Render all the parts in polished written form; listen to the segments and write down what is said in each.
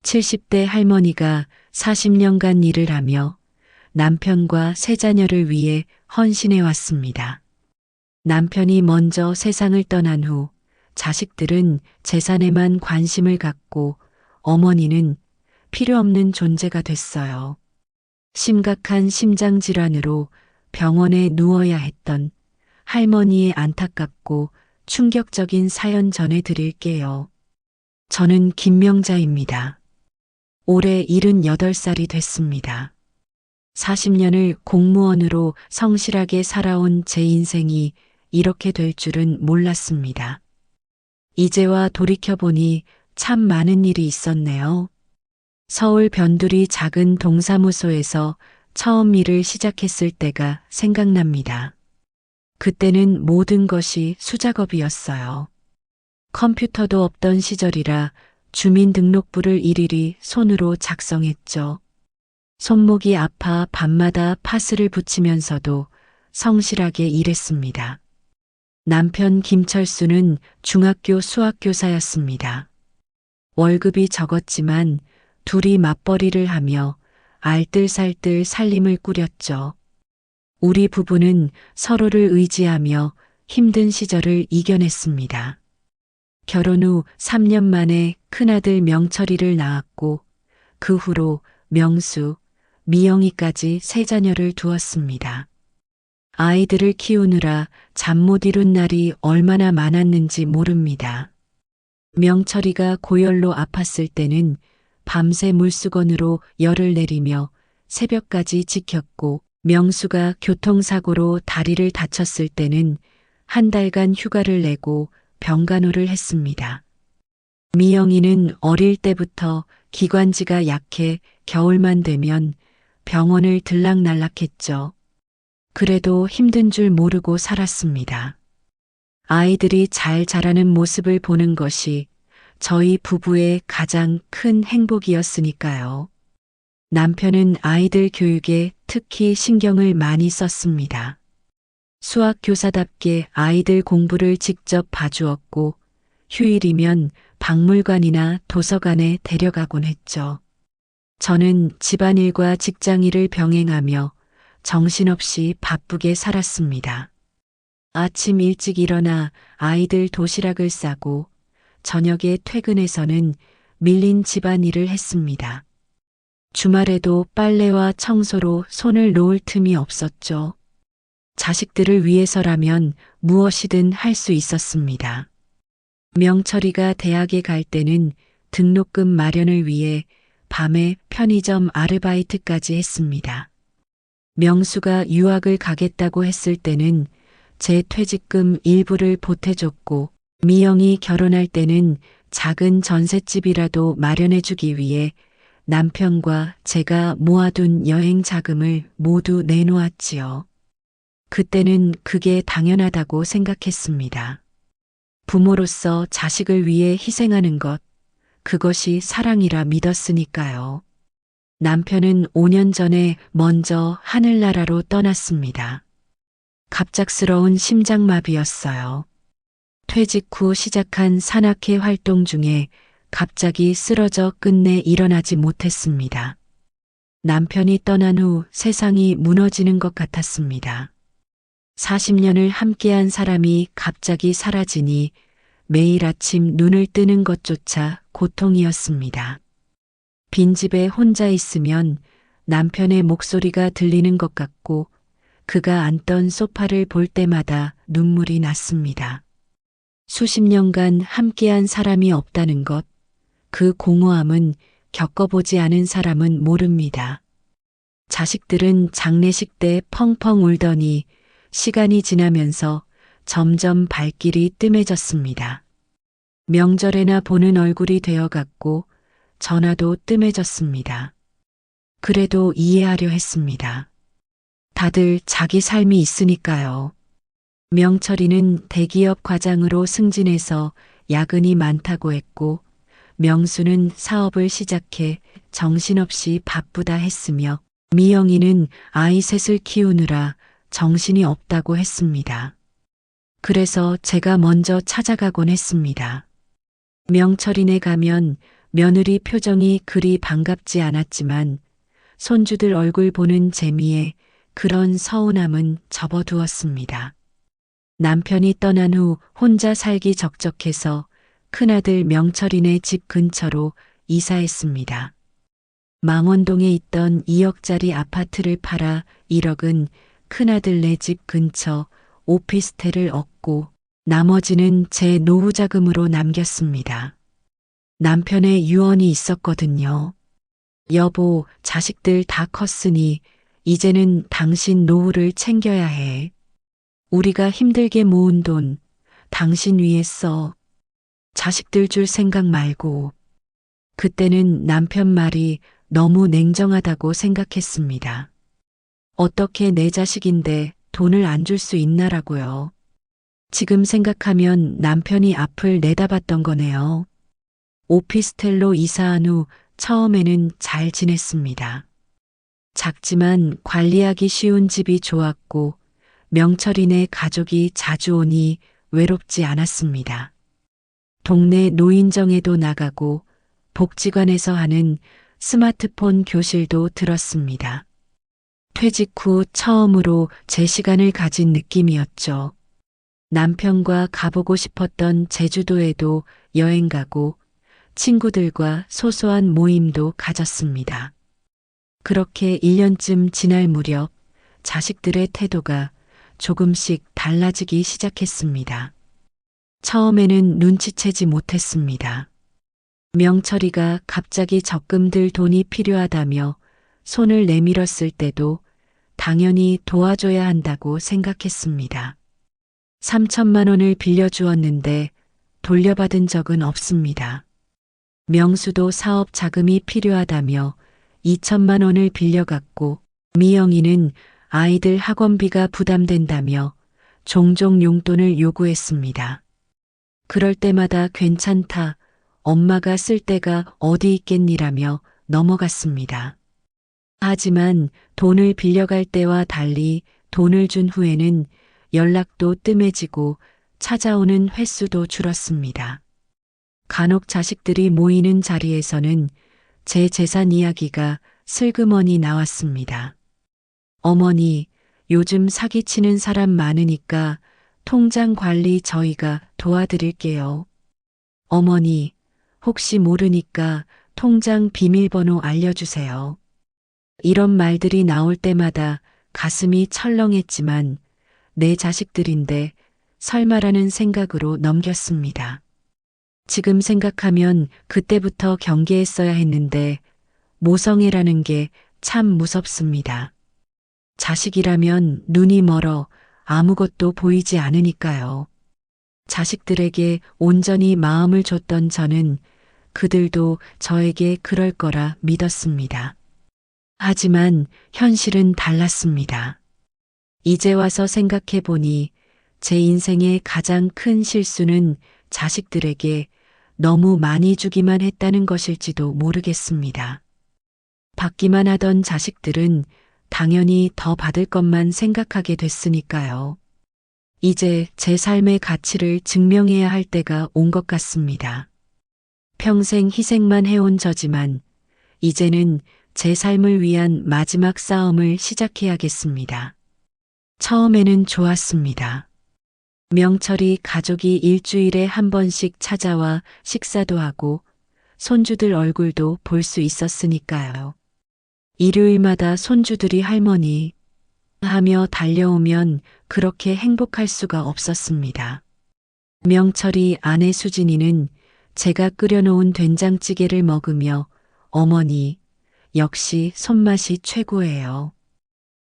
70대 할머니가 40년간 일을 하며 남편과 세 자녀를 위해 헌신해 왔습니다. 남편이 먼저 세상을 떠난 후 자식들은 재산에만 관심을 갖고 어머니는 필요 없는 존재가 됐어요. 심각한 심장질환으로 병원에 누워야 했던 할머니의 안타깝고 충격적인 사연 전해 드릴게요. 저는 김명자입니다. 올해 78살이 됐습니다. 40년을 공무원으로 성실하게 살아온 제 인생이 이렇게 될 줄은 몰랐습니다. 이제와 돌이켜보니 참 많은 일이 있었네요. 서울 변두리 작은 동사무소에서 처음 일을 시작했을 때가 생각납니다. 그때는 모든 것이 수작업이었어요. 컴퓨터도 없던 시절이라 주민등록부를 일일이 손으로 작성했죠. 손목이 아파 밤마다 파스를 붙이면서도 성실하게 일했습니다. 남편 김철수는 중학교 수학교사였습니다. 월급이 적었지만 둘이 맞벌이를 하며 알뜰살뜰 살림을 꾸렸죠. 우리 부부는 서로를 의지하며 힘든 시절을 이겨냈습니다. 결혼 후 3년 만에 큰아들 명철이를 낳았고 그 후로 명수, 미영이까지 세 자녀를 두었습니다. 아이들을 키우느라 잠 못 이룬 날이 얼마나 많았는지 모릅니다. 명철이가 고열로 아팠을 때는 밤새 물수건으로 열을 내리며 새벽까지 지켰고 명수가 교통사고로 다리를 다쳤을 때는 한 달간 휴가를 내고 병간호를 했습니다. 미영이는 어릴 때부터 기관지가 약해 겨울만 되면 병원을 들락날락했죠. 그래도 힘든 줄 모르고 살았습니다. 아이들이 잘 자라는 모습을 보는 것이 저희 부부의 가장 큰 행복이었으니까요. 남편은 아이들 교육에 특히 신경을 많이 썼습니다. 수학교사답게 아이들 공부를 직접 봐주었고 휴일이면 박물관이나 도서관에 데려가곤 했죠. 저는 집안일과 직장일을 병행하며 정신없이 바쁘게 살았습니다. 아침 일찍 일어나 아이들 도시락을 싸고 저녁에 퇴근해서는 밀린 집안일을 했습니다. 주말에도 빨래와 청소로 손을 놓을 틈이 없었죠. 자식들을 위해서라면 무엇이든 할 수 있었습니다. 명철이가 대학에 갈 때는 등록금 마련을 위해 밤에 편의점 아르바이트까지 했습니다. 명수가 유학을 가겠다고 했을 때는 제 퇴직금 일부를 보태줬고 미영이 결혼할 때는 작은 전셋집이라도 마련해주기 위해 남편과 제가 모아둔 여행 자금을 모두 내놓았지요. 그때는 그게 당연하다고 생각했습니다. 부모로서 자식을 위해 희생하는 것, 그것이 사랑이라 믿었으니까요. 남편은 5년 전에 먼저 하늘나라로 떠났습니다. 갑작스러운 심장마비였어요. 퇴직 후 시작한 산악회 활동 중에 갑자기 쓰러져 끝내 일어나지 못했습니다. 남편이 떠난 후 세상이 무너지는 것 같았습니다. 40년을 함께한 사람이 갑자기 사라지니 매일 아침 눈을 뜨는 것조차 고통이었습니다. 빈집에 혼자 있으면 남편의 목소리가 들리는 것 같고 그가 앉던 소파를 볼 때마다 눈물이 났습니다. 수십 년간 함께한 사람이 없다는 것, 그 공허함은 겪어보지 않은 사람은 모릅니다. 자식들은 장례식 때 펑펑 울더니 시간이 지나면서 점점 발길이 뜸해졌습니다. 명절에나 보는 얼굴이 되어갔고 전화도 뜸해졌습니다. 그래도 이해하려 했습니다. 다들 자기 삶이 있으니까요. 명철이는 대기업 과장으로 승진해서 야근이 많다고 했고 명수는 사업을 시작해 정신없이 바쁘다 했으며 미영이는 아이 셋을 키우느라 정신이 없다고 했습니다. 그래서 제가 먼저 찾아가곤 했습니다. 명철이네 가면 며느리 표정이 그리 반갑지 않았지만 손주들 얼굴 보는 재미에 그런 서운함은 접어두었습니다. 남편이 떠난 후 혼자 살기 적적해서 큰아들 명철이네 집 근처로 이사했습니다. 망원동에 있던 2억짜리 아파트를 팔아 1억은 큰아들네 집 근처 오피스텔을 얻고 나머지는 제 노후 자금으로 남겼습니다. 남편의 유언이 있었거든요. 여보, 자식들 다 컸으니 이제는 당신 노후를 챙겨야 해. 우리가 힘들게 모은 돈 당신 위에 써. 자식들 줄 생각 말고. 그때는 남편 말이 너무 냉정하다고 생각했습니다. 어떻게 내 자식인데 돈을 안 줄 수 있나라고요. 지금 생각하면 남편이 앞을 내다봤던 거네요. 오피스텔로 이사한 후 처음에는 잘 지냈습니다. 작지만 관리하기 쉬운 집이 좋았고 명철이네 가족이 자주 오니 외롭지 않았습니다. 동네 노인정에도 나가고 복지관에서 하는 스마트폰 교실도 들었습니다. 퇴직 후 처음으로 제 시간을 가진 느낌이었죠. 남편과 가보고 싶었던 제주도에도 여행 가고 친구들과 소소한 모임도 가졌습니다. 그렇게 1년쯤 지날 무렵 자식들의 태도가 조금씩 달라지기 시작했습니다. 처음에는 눈치채지 못했습니다. 명철이가 갑자기 적금 들 돈이 필요하다며 손을 내밀었을 때도 당연히 도와줘야 한다고 생각했습니다. 3천만 원을 빌려주었는데 돌려받은 적은 없습니다. 명수도 사업 자금이 필요하다며 2천만 원을 빌려갔고 미영이는 아이들 학원비가 부담된다며 종종 용돈을 요구했습니다. 그럴 때마다 괜찮다, 엄마가 쓸 데가 어디 있겠니라며 넘어갔습니다. 하지만 돈을 빌려갈 때와 달리 돈을 준 후에는 연락도 뜸해지고 찾아오는 횟수도 줄었습니다. 간혹 자식들이 모이는 자리에서는 제 재산 이야기가 슬그머니 나왔습니다. 어머니, 요즘 사기치는 사람 많으니까 통장 관리 저희가 도와드릴게요. 어머니, 혹시 모르니까 통장 비밀번호 알려주세요. 이런 말들이 나올 때마다 가슴이 철렁했지만 내 자식들인데 설마라는 생각으로 넘겼습니다. 지금 생각하면 그때부터 경계했어야 했는데 모성애라는 게 참 무섭습니다. 자식이라면 눈이 멀어 아무것도 보이지 않으니까요. 자식들에게 온전히 마음을 줬던 저는 그들도 저에게 그럴 거라 믿었습니다. 하지만 현실은 달랐습니다. 이제 와서 생각해 보니 제 인생의 가장 큰 실수는 자식들에게 너무 많이 주기만 했다는 것일지도 모르겠습니다. 받기만 하던 자식들은 당연히 더 받을 것만 생각하게 됐으니까요. 이제 제 삶의 가치를 증명해야 할 때가 온 것 같습니다. 평생 희생만 해온 저지만 이제는 제 삶을 위한 마지막 싸움을 시작해야겠습니다. 처음에는 좋았습니다. 명철이 가족이 일주일에 한 번씩 찾아와 식사도 하고 손주들 얼굴도 볼 수 있었으니까요. 일요일마다 손주들이 할머니 하며 달려오면 그렇게 행복할 수가 없었습니다. 명철이 아내 수진이는 제가 끓여놓은 된장찌개를 먹으며 어머니, 역시 손맛이 최고예요.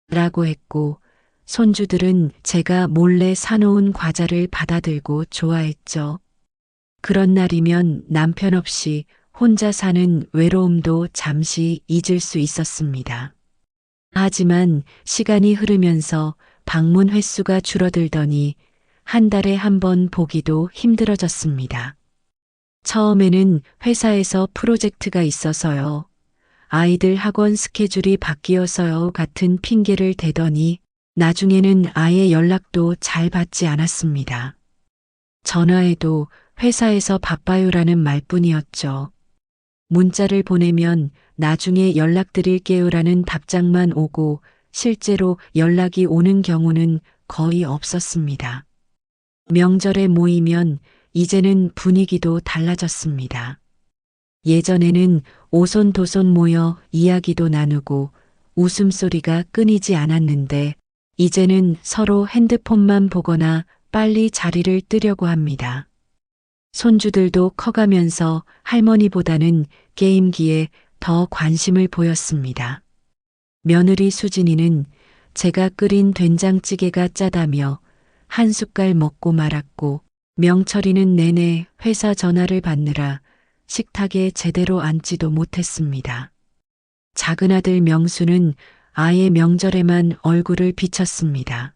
라고 했고 손주들은 제가 몰래 사놓은 과자를 받아들고 좋아했죠. 그런 날이면 남편 없이 혼자 사는 외로움도 잠시 잊을 수 있었습니다. 하지만 시간이 흐르면서 방문 횟수가 줄어들더니 한 달에 한 번 보기도 힘들어졌습니다. 처음에는 회사에서 프로젝트가 있어서요. 아이들 학원 스케줄이 바뀌어서요 같은 핑계를 대더니 나중에는 아예 연락도 잘 받지 않았습니다. 전화해도 회사에서 바빠요라는 말뿐이었죠. 문자를 보내면 나중에 연락드릴게요라는 답장만 오고 실제로 연락이 오는 경우는 거의 없었습니다. 명절에 모이면 이제는 분위기도 달라졌습니다. 예전에는 오손도손 모여 이야기도 나누고 웃음소리가 끊이지 않았는데 이제는 서로 핸드폰만 보거나 빨리 자리를 뜨려고 합니다. 손주들도 커가면서 할머니보다는 게임기에 더 관심을 보였습니다. 며느리 수진이는 제가 끓인 된장찌개가 짜다며 한 숟갈 먹고 말았고, 명철이는 내내 회사 전화를 받느라 식탁에 제대로 앉지도 못했습니다. 작은 아들 명수는 아예 명절에만 얼굴을 비쳤습니다.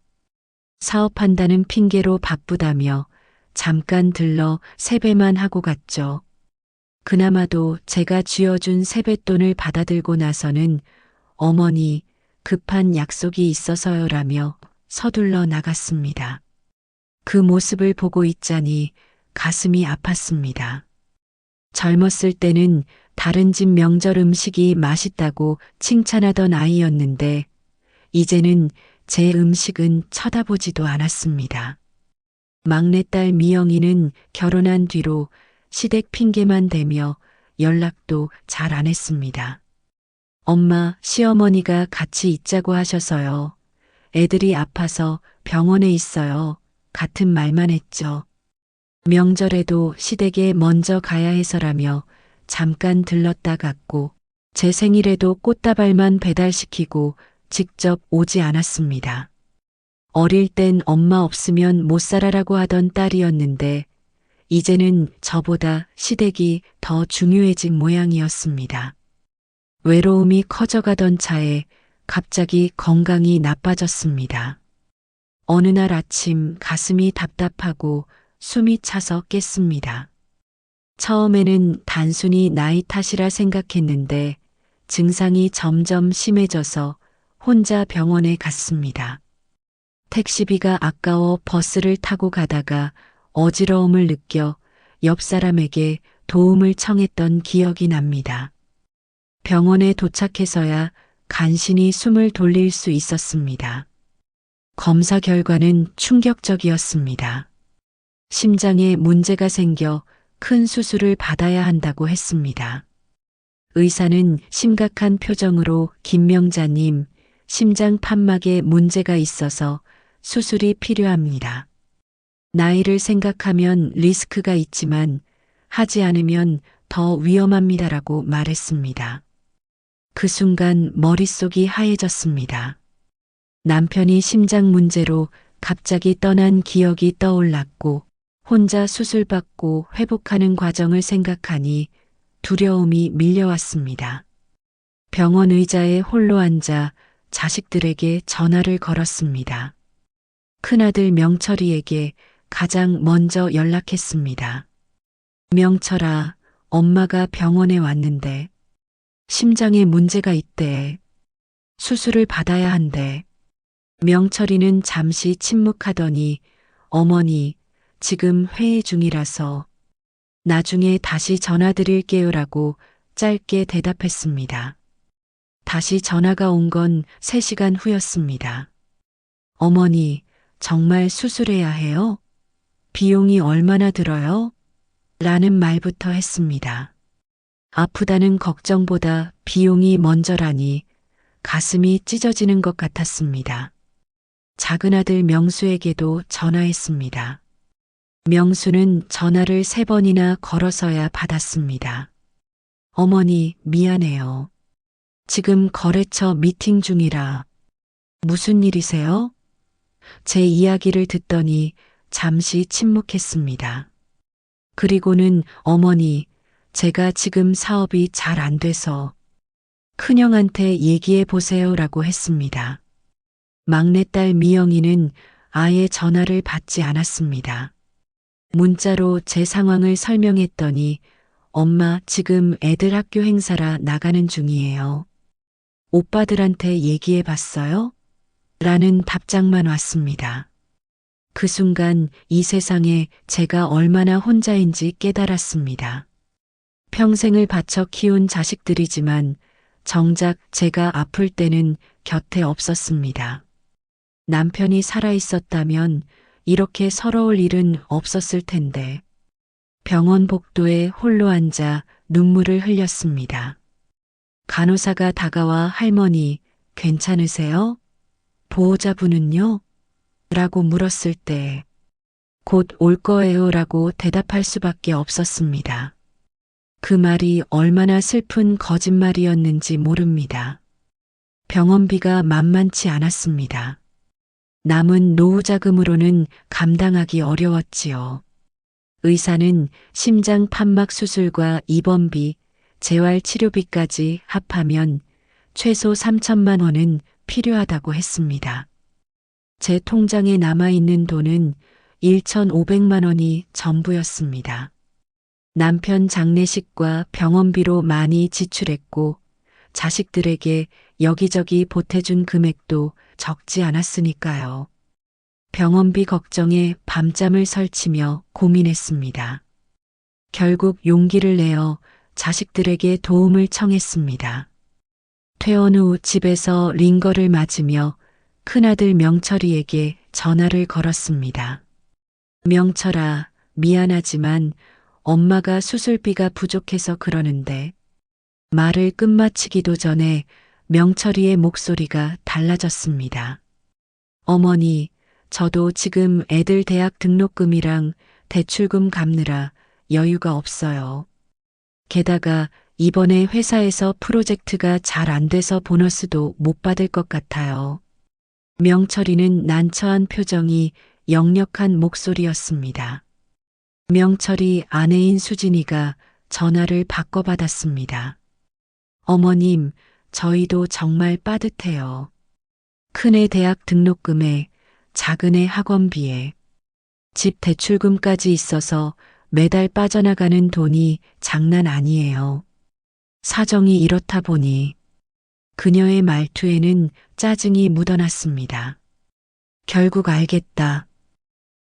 사업한다는 핑계로 바쁘다며 잠깐 들러 세배만 하고 갔죠. 그나마도 제가 쥐어준 세뱃돈을 받아들고 나서는 어머니 급한 약속이 있어서요라며 서둘러 나갔습니다. 그 모습을 보고 있자니 가슴이 아팠습니다. 젊었을 때는 다른 집 명절 음식이 맛있다고 칭찬하던 아이였는데 이제는 제 음식은 쳐다보지도 않았습니다. 막내딸 미영이는 결혼한 뒤로 시댁 핑계만 대며 연락도 잘 안 했습니다. 엄마, 시어머니가 같이 있자고 하셔서요. 애들이 아파서 병원에 있어요. 같은 말만 했죠. 명절에도 시댁에 먼저 가야 해서라며 잠깐 들렀다 갔고 제 생일에도 꽃다발만 배달시키고 직접 오지 않았습니다. 어릴 땐 엄마 없으면 못 살아라고 하던 딸이었는데 이제는 저보다 시댁이 더 중요해진 모양이었습니다. 외로움이 커져가던 차에 갑자기 건강이 나빠졌습니다. 어느 날 아침 가슴이 답답하고 숨이 차서 깼습니다. 처음에는 단순히 나이 탓이라 생각했는데 증상이 점점 심해져서 혼자 병원에 갔습니다. 택시비가 아까워 버스를 타고 가다가 어지러움을 느껴 옆 사람에게 도움을 청했던 기억이 납니다. 병원에 도착해서야 간신히 숨을 돌릴 수 있었습니다. 검사 결과는 충격적이었습니다. 심장에 문제가 생겨 큰 수술을 받아야 한다고 했습니다. 의사는 심각한 표정으로 김명자님, 심장 판막에 문제가 있어서 수술이 필요합니다. 나이를 생각하면 리스크가 있지만 하지 않으면 더 위험합니다라고 말했습니다. 그 순간 머릿속이 하얘졌습니다. 남편이 심장 문제로 갑자기 떠난 기억이 떠올랐고 혼자 수술받고 회복하는 과정을 생각하니 두려움이 밀려왔습니다. 병원 의자에 홀로 앉아 자식들에게 전화를 걸었습니다. 큰아들 명철이에게 가장 먼저 연락했습니다. 명철아, 엄마가 병원에 왔는데 심장에 문제가 있대. 수술을 받아야 한대. 명철이는 잠시 침묵하더니 어머니, 지금 회의 중이라서 나중에 다시 전화드릴게요라고 짧게 대답했습니다. 다시 전화가 온 건 3시간 후였습니다. 어머니, 정말 수술해야 해요? 비용이 얼마나 들어요? 라는 말부터 했습니다. 아프다는 걱정보다 비용이 먼저라니 가슴이 찢어지는 것 같았습니다. 작은 아들 명수에게도 전화했습니다. 명수는 전화를 3번이나 걸어서야 받았습니다. 어머니, 미안해요. 지금 거래처 미팅 중이라. 무슨 일이세요? 제 이야기를 듣더니 잠시 침묵했습니다. 그리고는 어머니, 제가 지금 사업이 잘 안 돼서 큰형한테 얘기해 보세요라고 했습니다. 막내딸 미영이는 아예 전화를 받지 않았습니다. 문자로 제 상황을 설명했더니 엄마 지금 애들 학교 행사라 나가는 중이에요. 오빠들한테 얘기해 봤어요? 라는 답장만 왔습니다. 그 순간 이 세상에 제가 얼마나 혼자인지 깨달았습니다. 평생을 바쳐 키운 자식들이지만 정작 제가 아플 때는 곁에 없었습니다. 남편이 살아 있었다면 이렇게 서러울 일은 없었을 텐데 병원 복도에 홀로 앉아 눈물을 흘렸습니다. 간호사가 다가와 할머니, 괜찮으세요? 보호자분은요? 라고 물었을 때 곧 올 거예요 라고 대답할 수밖에 없었습니다. 그 말이 얼마나 슬픈 거짓말이었는지 모릅니다. 병원비가 만만치 않았습니다. 남은 노후 자금으로는 감당하기 어려웠지요. 의사는 심장 판막 수술과 입원비, 재활 치료비까지 합하면 최소 3천만 원은 필요하다고 했습니다. 제 통장에 남아있는 돈은 1,500만 원이 전부였습니다. 남편 장례식과 병원비로 많이 지출했고 자식들에게 여기저기 보태준 금액도 적지 않았으니까요. 병원비 걱정에 밤잠을 설치며 고민했습니다. 결국 용기를 내어 자식들에게 도움을 청했습니다. 퇴원 후 집에서 링거를 맞으며 큰아들 명철이에게 전화를 걸었습니다. 명철아, 미안하지만 엄마가 수술비가 부족해서 그러는데 말을 끝마치기도 전에 명철이의 목소리가 달라졌습니다. 어머니, 저도 지금 애들 대학 등록금이랑 대출금 갚느라 여유가 없어요. 게다가 이번에 회사에서 프로젝트가 잘 안 돼서 보너스도 못 받을 것 같아요. 명철이는 난처한 표정이 역력한 목소리였습니다. 명철이 아내인 수진이가 전화를 바꿔받았습니다. 어머님, 저희도 정말 빠듯해요. 큰애 대학 등록금에 작은애 학원비에 집 대출금까지 있어서 매달 빠져나가는 돈이 장난 아니에요. 사정이 이렇다 보니 그녀의 말투에는 짜증이 묻어났습니다. 결국 알겠다.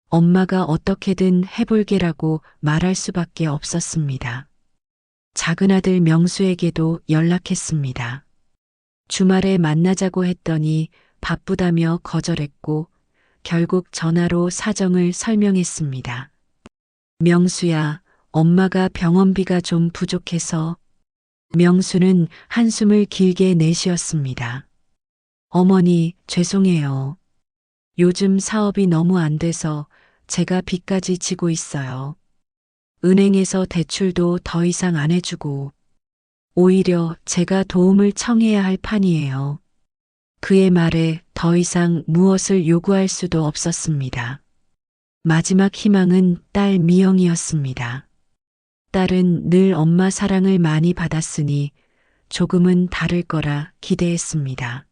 엄마가 어떻게든 해볼게라고 말할 수밖에 없었습니다. 작은아들 명수에게도 연락했습니다. 주말에 만나자고 했더니 바쁘다며 거절했고 결국 전화로 사정을 설명했습니다. 명수야, 엄마가 병원비가 좀 부족해서. 명수는 한숨을 길게 내쉬었습니다. 어머니, 죄송해요. 요즘 사업이 너무 안 돼서 제가 빚까지 지고 있어요. 은행에서 대출도 더 이상 안 해주고 오히려 제가 도움을 청해야 할 판이에요. 그의 말에 더 이상 무엇을 요구할 수도 없었습니다. 마지막 희망은 딸 미영이었습니다. 딸은 늘 엄마 사랑을 많이 받았으니 조금은 다를 거라 기대했습니다.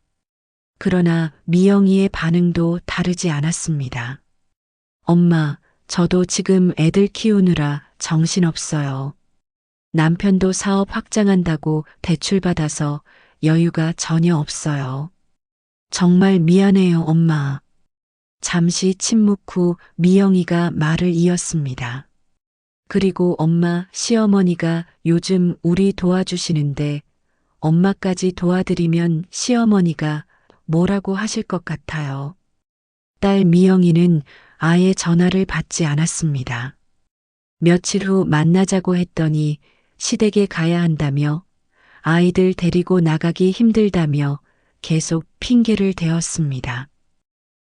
그러나 미영이의 반응도 다르지 않았습니다. 엄마, 저도 지금 애들 키우느라 정신없어요. 남편도 사업 확장한다고 대출받아서 여유가 전혀 없어요. 정말 미안해요, 엄마. 잠시 침묵 후 미영이가 말을 이었습니다. 그리고 엄마, 시어머니가 요즘 우리 도와주시는데 엄마까지 도와드리면 시어머니가 뭐라고 하실 것 같아요. 딸 미영이는 아예 전화를 받지 않았습니다. 며칠 후 만나자고 했더니 시댁에 가야 한다며 아이들 데리고 나가기 힘들다며 계속 핑계를 대었습니다.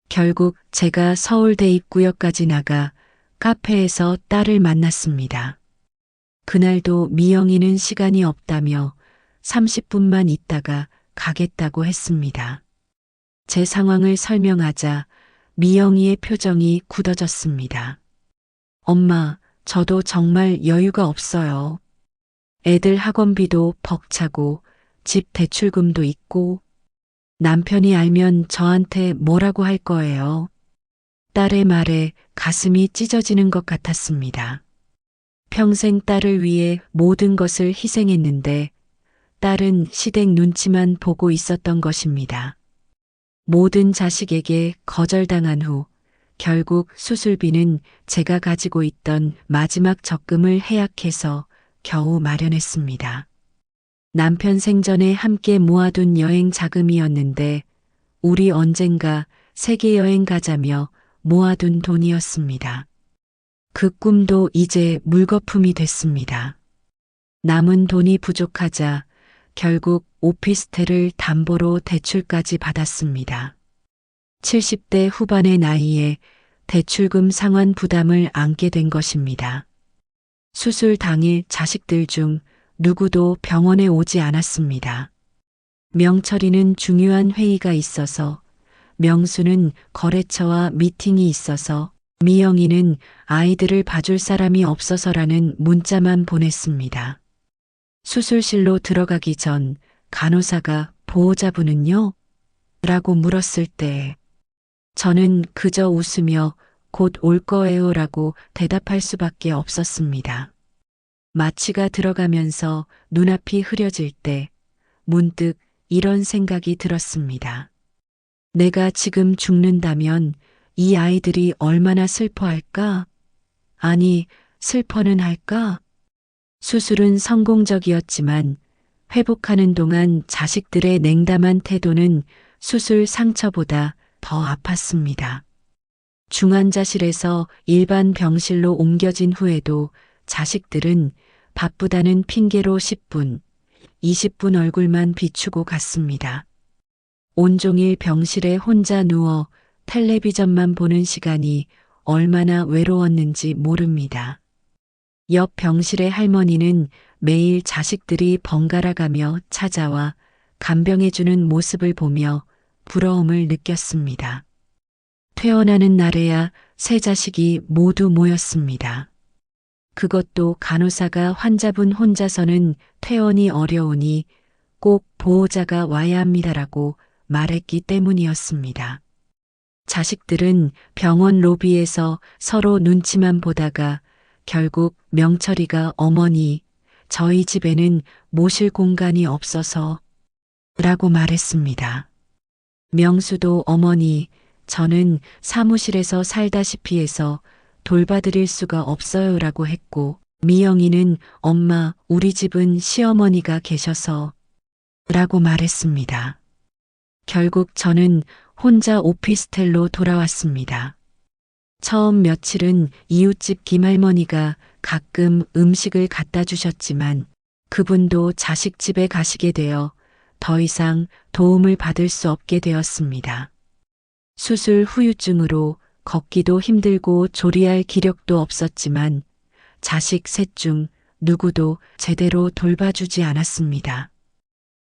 결국 제가 서울대 입구역까지 나가 카페에서 딸을 만났습니다. 그날도 미영이는 시간이 없다며 30분만 있다가 가겠다고 했습니다. 제 상황을 설명하자 미영이의 표정이 굳어졌습니다. 엄마, 저도 정말 여유가 없어요. 애들 학원비도 벅차고 집 대출금도 있고 남편이 알면 저한테 뭐라고 할 거예요. 딸의 말에 가슴이 찢어지는 것 같았습니다. 평생 딸을 위해 모든 것을 희생했는데 딸은 시댁 눈치만 보고 있었던 것입니다. 모든 자식에게 거절당한 후 결국 수술비는 제가 가지고 있던 마지막 적금을 해약해서 겨우 마련했습니다. 남편 생전에 함께 모아둔 여행 자금이었는데 우리 언젠가 세계 여행 가자며 모아둔 돈이었습니다. 그 꿈도 이제 물거품이 됐습니다. 남은 돈이 부족하자 결국 오피스텔을 담보로 대출까지 받았습니다. 70대 후반의 나이에 대출금 상환 부담을 안게 된 것입니다. 수술 당일 자식들 중 누구도 병원에 오지 않았습니다. 명철이는 중요한 회의가 있어서, 명수는 거래처와 미팅이 있어서, 미영이는 아이들을 봐줄 사람이 없어서라는 문자만 보냈습니다. 수술실로 들어가기 전 간호사가 보호자분은요? 라고 물었을 때 저는 그저 웃으며 곧 올 거예요 라고 대답할 수밖에 없었습니다. 마취가 들어가면서 눈앞이 흐려질 때 문득 이런 생각이 들었습니다. 내가 지금 죽는다면 이 아이들이 얼마나 슬퍼할까? 아니, 슬퍼는 할까? 수술은 성공적이었지만 회복하는 동안 자식들의 냉담한 태도는 수술 상처보다 더 아팠습니다. 중환자실에서 일반 병실로 옮겨진 후에도 자식들은 바쁘다는 핑계로 10분, 20분 얼굴만 비추고 갔습니다. 온종일 병실에 혼자 누워 텔레비전만 보는 시간이 얼마나 외로웠는지 모릅니다. 옆 병실의 할머니는 매일 자식들이 번갈아 가며 찾아와 간병해주는 모습을 보며 부러움을 느꼈습니다. 퇴원하는 날에야 세 자식이 모두 모였습니다. 그것도 간호사가 환자분 혼자서는 퇴원이 어려우니 꼭 보호자가 와야 합니다라고 말했기 때문이었습니다. 자식들은 병원 로비에서 서로 눈치만 보다가 결국 명철이가 어머니, 저희 집에는 모실 공간이 없어서 라고 말했습니다. 명수도 어머니, 저는 사무실에서 살다시피 해서 돌봐드릴 수가 없어요 라고 했고, 미영이는 엄마, 우리 집은 시어머니가 계셔서 라고 말했습니다. 결국 저는 혼자 오피스텔로 돌아왔습니다. 처음 며칠은 이웃집 김할머니가 가끔 음식을 갖다 주셨지만 그분도 자식 집에 가시게 되어 더 이상 도움을 받을 수 없게 되었습니다. 수술 후유증으로 걷기도 힘들고 조리할 기력도 없었지만 자식 셋 중 누구도 제대로 돌봐주지 않았습니다.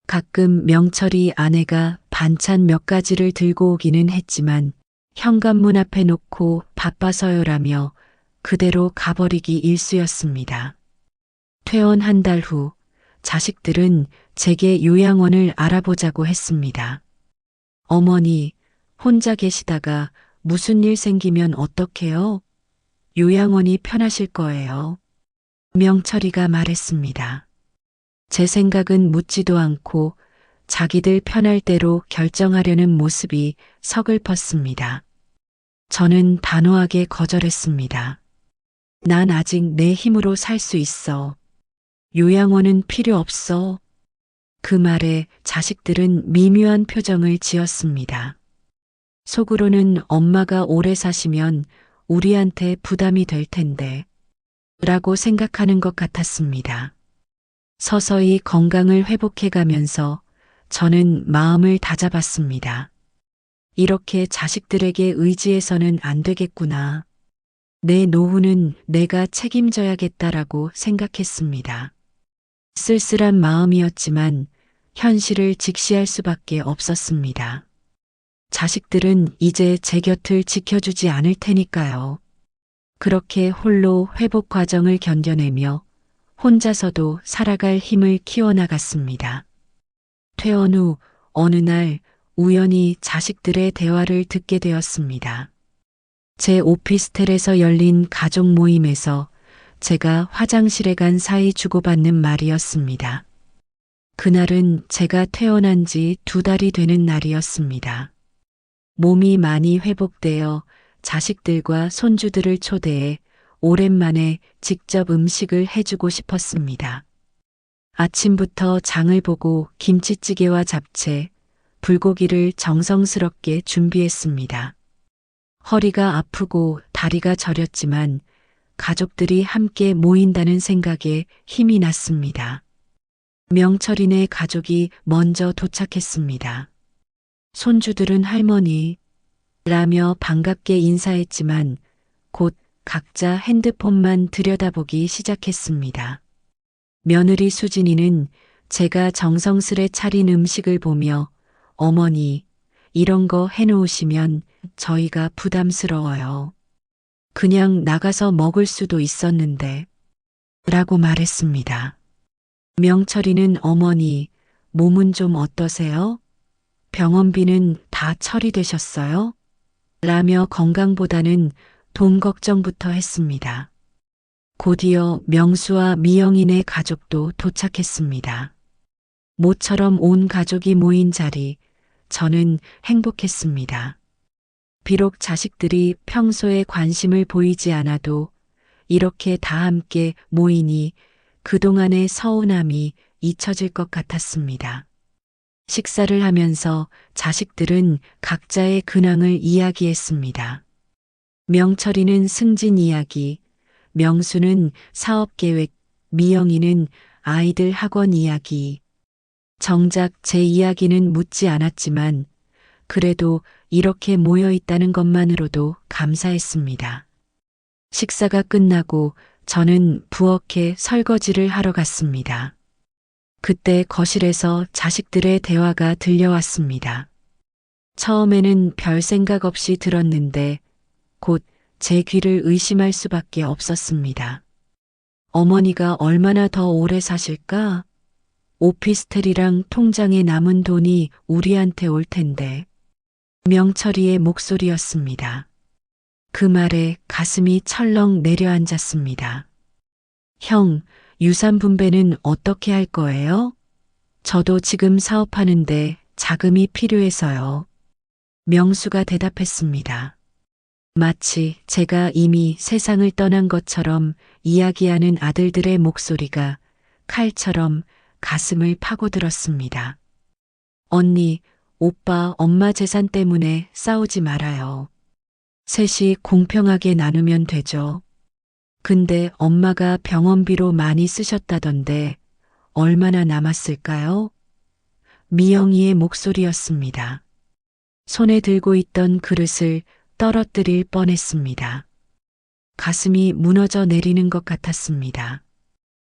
가끔 명철이 아내가 반찬 몇 가지를 들고 오기는 했지만 현관문 앞에 놓고 바빠서요라며 그대로 가버리기 일쑤였습니다. 퇴원 한 달 후 자식들은 제게 요양원을 알아보자고 했습니다. 어머니, 혼자 계시다가 무슨 일 생기면 어떡해요? 요양원이 편하실 거예요. 명철이가 말했습니다. 제 생각은 묻지도 않고 자기들 편할 대로 결정하려는 모습이 서글펐습니다. 저는 단호하게 거절했습니다. 난 아직 내 힘으로 살 수 있어. 요양원은 필요 없어. 그 말에 자식들은 미묘한 표정을 지었습니다. 속으로는 엄마가 오래 사시면 우리한테 부담이 될 텐데 라고 생각하는 것 같았습니다. 서서히 건강을 회복해 가면서 저는 마음을 다잡았습니다. 이렇게 자식들에게 의지해서는 안 되겠구나. 내 노후는 내가 책임져야겠다라고 생각했습니다. 쓸쓸한 마음이었지만 현실을 직시할 수밖에 없었습니다. 자식들은 이제 제 곁을 지켜주지 않을 테니까요. 그렇게 홀로 회복 과정을 견뎌내며 혼자서도 살아갈 힘을 키워나갔습니다. 퇴원 후 어느 날 우연히 자식들의 대화를 듣게 되었습니다. 제 오피스텔에서 열린 가족 모임에서 제가 화장실에 간 사이 주고받는 말이었습니다. 그날은 제가 퇴원한 지 2달이 되는 날이었습니다. 몸이 많이 회복되어 자식들과 손주들을 초대해 오랜만에 직접 음식을 해주고 싶었습니다. 아침부터 장을 보고 김치찌개와 잡채, 불고기를 정성스럽게 준비했습니다. 허리가 아프고 다리가 저렸지만 가족들이 함께 모인다는 생각에 힘이 났습니다. 명철이네 가족이 먼저 도착했습니다. 손주들은 할머니 라며 반갑게 인사했지만 곧 각자 핸드폰만 들여다보기 시작했습니다. 며느리 수진이는 제가 정성스레 차린 음식을 보며 어머니, 이런 거 해놓으시면 저희가 부담스러워요. 그냥 나가서 먹을 수도 있었는데 라고 말했습니다. 명철이는 어머니, 몸은 좀 어떠세요? 병원비는 다 처리되셨어요? 라며 건강보다는 돈 걱정부터 했습니다. 곧이어 명수와 미영이네 가족도 도착했습니다. 모처럼 온 가족이 모인 자리, 저는 행복했습니다. 비록 자식들이 평소에 관심을 보이지 않아도 이렇게 다 함께 모이니 그동안의 서운함이 잊혀질 것 같았습니다. 식사를 하면서 자식들은 각자의 근황을 이야기했습니다. 명철이는 승진 이야기, 명수는 사업 계획, 미영이는 아이들 학원 이야기. 정작 제 이야기는 묻지 않았지만 그래도 이렇게 모여 있다는 것만으로도 감사했습니다. 식사가 끝나고 저는 부엌에 설거지를 하러 갔습니다. 그때 거실에서 자식들의 대화가 들려왔습니다. 처음에는 별 생각 없이 들었는데 곧 제 귀를 의심할 수밖에 없었습니다. 어머니가 얼마나 더 오래 사실까? 오피스텔이랑 통장에 남은 돈이 우리한테 올 텐데. 명철이의 목소리였습니다. 그 말에 가슴이 철렁 내려앉았습니다. 형, 유산 분배는 어떻게 할 거예요? 저도 지금 사업하는데 자금이 필요해서요. 명수가 대답했습니다. 마치 제가 이미 세상을 떠난 것처럼 이야기하는 아들들의 목소리가 칼처럼 가슴을 파고들었습니다. 언니, 오빠, 엄마 재산 때문에 싸우지 말아요. 셋이 공평하게 나누면 되죠. 근데 엄마가 병원비로 많이 쓰셨다던데 얼마나 남았을까요? 미영이의 목소리였습니다. 손에 들고 있던 그릇을 떨어뜨릴 뻔했습니다. 가슴이 무너져 내리는 것 같았습니다.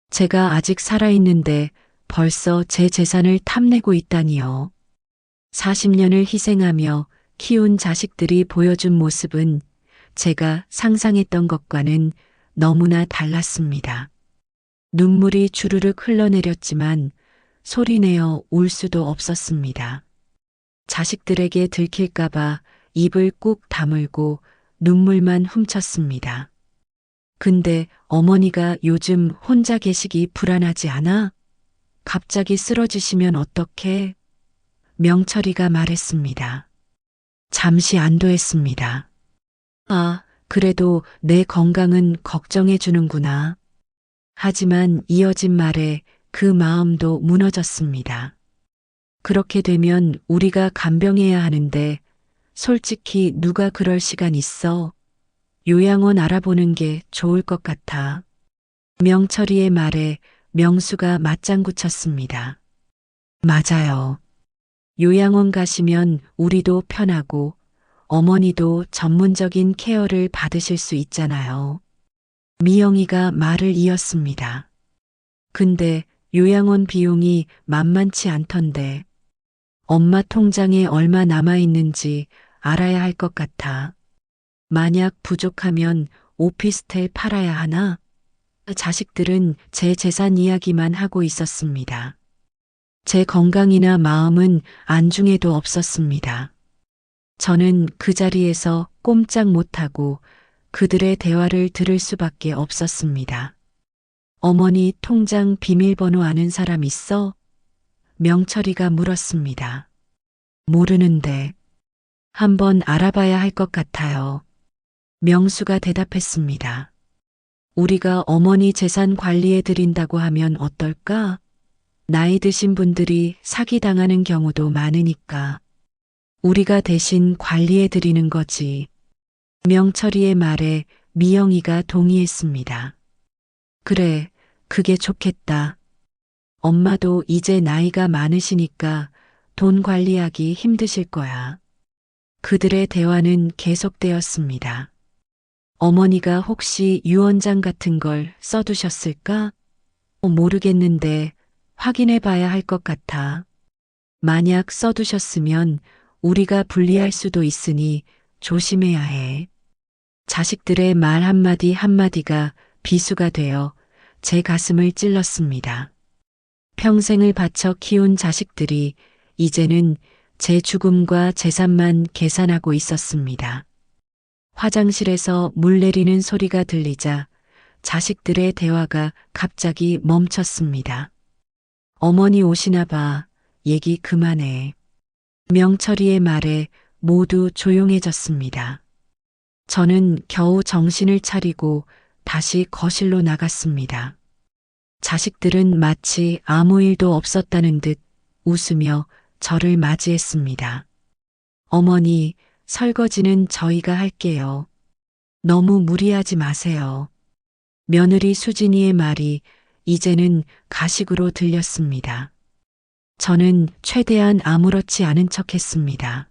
제가 아직 살아있는데 벌써 제 재산을 탐내고 있다니요. 40년을 희생하며 키운 자식들이 보여준 모습은 제가 상상했던 것과는 너무나 달랐습니다. 눈물이 주르륵 흘러내렸지만 소리내어 울 수도 없었습니다. 자식들에게 들킬까봐 입을 꾹 다물고 눈물만 훔쳤습니다. 근데 어머니가 요즘 혼자 계시기 불안하지 않아? 갑자기 쓰러지시면 어떡해? 명철이가 말했습니다. 잠시 안도했습니다. 아, 그래도 내 건강은 걱정해 주는구나. 하지만 이어진 말에 그 마음도 무너졌습니다. 그렇게 되면 우리가 간병해야 하는데 솔직히 누가 그럴 시간 있어? 요양원 알아보는 게 좋을 것 같아. 명철이의 말에 명수가 맞장구 쳤습니다. 맞아요. 요양원 가시면 우리도 편하고 어머니도 전문적인 케어를 받으실 수 있잖아요. 미영이가 말을 이었습니다. 근데 요양원 비용이 만만치 않던데 엄마 통장에 얼마 남아있는지 알아야 할 것 같아. 만약 부족하면 오피스텔 팔아야 하나? 자식들은 제 재산 이야기만 하고 있었습니다. 제 건강이나 마음은 안중에도 없었습니다. 저는 그 자리에서 꼼짝 못하고 그들의 대화를 들을 수밖에 없었습니다. 어머니 통장 비밀번호 아는 사람 있어? 명철이가 물었습니다. 모르는데 한번 알아봐야 할 것 같아요. 명수가 대답했습니다. 우리가 어머니 재산 관리해 드린다고 하면 어떨까? 나이 드신 분들이 사기당하는 경우도 많으니까. 우리가 대신 관리해 드리는 거지. 명철이의 말에 미영이가 동의했습니다. 그래, 그게 좋겠다. 엄마도 이제 나이가 많으시니까 돈 관리하기 힘드실 거야. 그들의 대화는 계속되었습니다. 어머니가 혹시 유언장 같은 걸 써두셨을까? 모르겠는데 확인해 봐야 할 것 같아. 만약 써두셨으면 우리가 불리할 수도 있으니 조심해야 해. 자식들의 말 한마디 한마디가 비수가 되어 제 가슴을 찔렀습니다. 평생을 바쳐 키운 자식들이 이제는 제 죽음과 재산만 계산하고 있었습니다. 화장실에서 물 내리는 소리가 들리자 자식들의 대화가 갑자기 멈췄습니다. 어머니 오시나 봐. 얘기 그만해. 명철이의 말에 모두 조용해졌습니다. 저는 겨우 정신을 차리고 다시 거실로 나갔습니다. 자식들은 마치 아무 일도 없었다는 듯 웃으며 저를 맞이했습니다. 어머니, 설거지는 저희가 할게요. 너무 무리하지 마세요. 며느리 수진이의 말이 이제는 가식으로 들렸습니다. 저는 최대한 아무렇지 않은 척 했습니다.